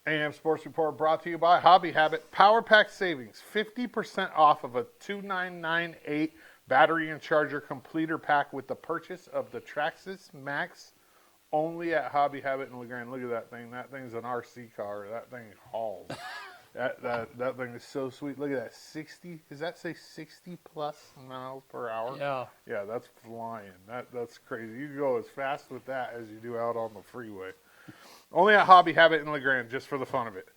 AM Sports Report brought to you by Hobby Habit. Power Pack savings 50% off of a 2998 battery and charger completer pack with the purchase of the Traxxas Max only at Hobby Habit in LeGrand. Look at that thing. That thing's an RC car. That thing hauls. That thing is so sweet. Look at that. 60, does that say 60 plus miles per hour? Yeah. Yeah, that's flying. That's crazy. You can go as fast with that as you do out on the freeway. Only at Hobby Habit in LeGrand, just for the fun of it.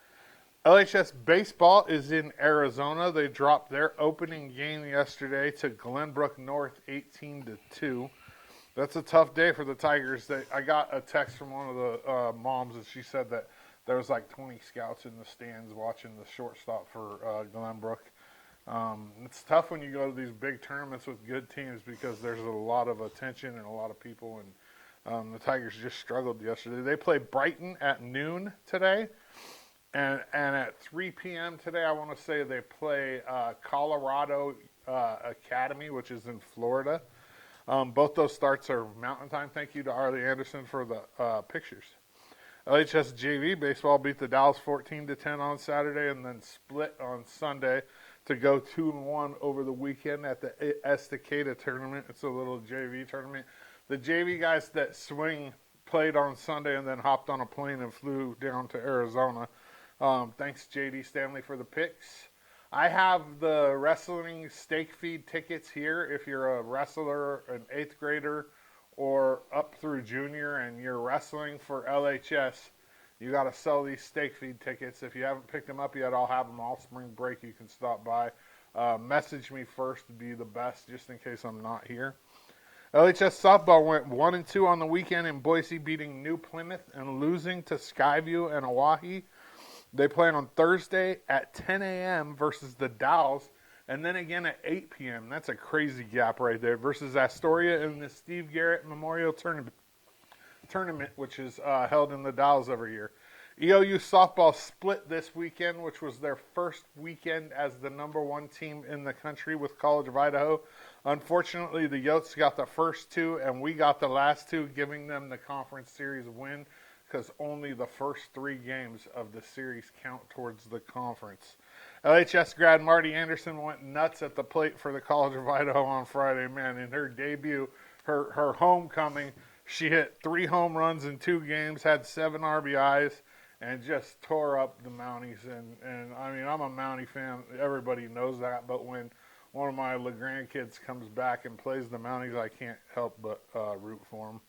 LHS Baseball is in Arizona. They dropped their opening game yesterday to Glenbrook North 18-2. That's a tough day for the Tigers. I got a text from one of the moms, and she said that there was like 20 scouts in the stands watching the shortstop for Glenbrook. It's tough when you go to these big tournaments with good teams because there's a lot of attention and a lot of people, and the Tigers just struggled yesterday. They play Brighton at noon today, and at 3 p.m. today, I want to say they play Colorado Academy, which is in Florida. Both those starts are Mountain Time. Thank you to Arlie Anderson for the pictures. LHS JV Baseball beat the Dalles 14-10 on Saturday and then split on Sunday to go 2-1 over the weekend at the Estacada tournament. It's a little JV tournament. The JV guys that swing played on Sunday and then hopped on a plane and flew down to Arizona. Thanks, J.D. Stanley, for the picks. I have the wrestling stake feed tickets here. If you're a wrestler, an 8th grader, or up through junior and you're wrestling for LHS, you got to sell these stake feed tickets. If you haven't picked them up yet, I'll have them all spring break. You can stop by. Message me first to be the best, just in case I'm not here. LHS softball went 1-2 on the weekend in Boise, beating New Plymouth and losing to Skyview and Oahe. They play on Thursday at 10 a.m. versus the Dalles, and then again at 8 p.m. That's a crazy gap right there versus Astoria in the Steve Garrett Memorial Tournament, which is held in the Dalles every year. EOU softball split this weekend, which was their first weekend as the number one team in the country with College of Idaho. Unfortunately, the Yotes got the first two, and we got the last two, giving them the conference series win because only the first 3 games of the series count towards the conference. LHS grad Marty Anderson went nuts at the plate for the College of Idaho on Friday. Man, in her debut, her homecoming, she hit 3 home runs in 2 games, had 7 RBIs, and just tore up the Mounties. And I mean, I'm a Mountie fan. Everybody knows that. But when one of my LeGrand kids comes back and plays the Mounties, I can't help but root for them.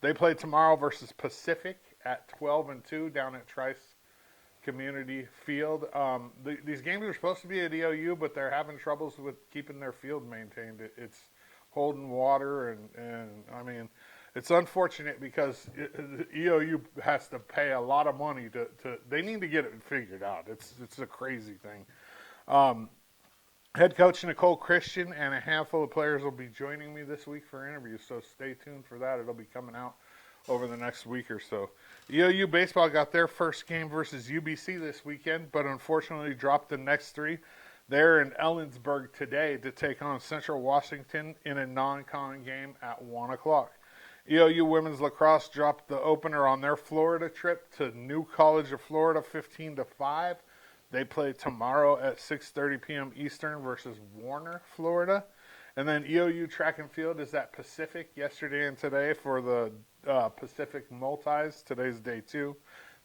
They play tomorrow versus Pacific at 12-2 down at Trice Community Field. These games are supposed to be at EOU, but they're having troubles with keeping their field maintained. It's holding water, and I mean, it's unfortunate because EOU has to pay a lot of money to they need to get it figured out. It's a crazy thing. Head coach Nicole Christian and a handful of players will be joining me this week for interviews, so stay tuned for that. It'll be coming out over the next week or so. EOU baseball got their first game versus UBC this weekend, but unfortunately dropped the next 3. They're in Ellensburg today to take on Central Washington in a non-con game at 1 o'clock. EOU women's lacrosse dropped the opener on their Florida trip to New College of Florida 15-5. They play tomorrow at 6:30 p.m. Eastern versus Warner, Florida. And then EOU track and field is at Pacific yesterday and today for the Pacific Multis. Today's day 2.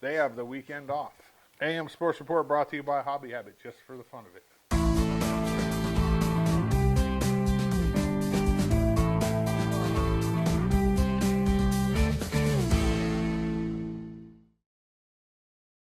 They have the weekend off. AM Sports Report brought to you by Hobby Habit, just for the fun of it.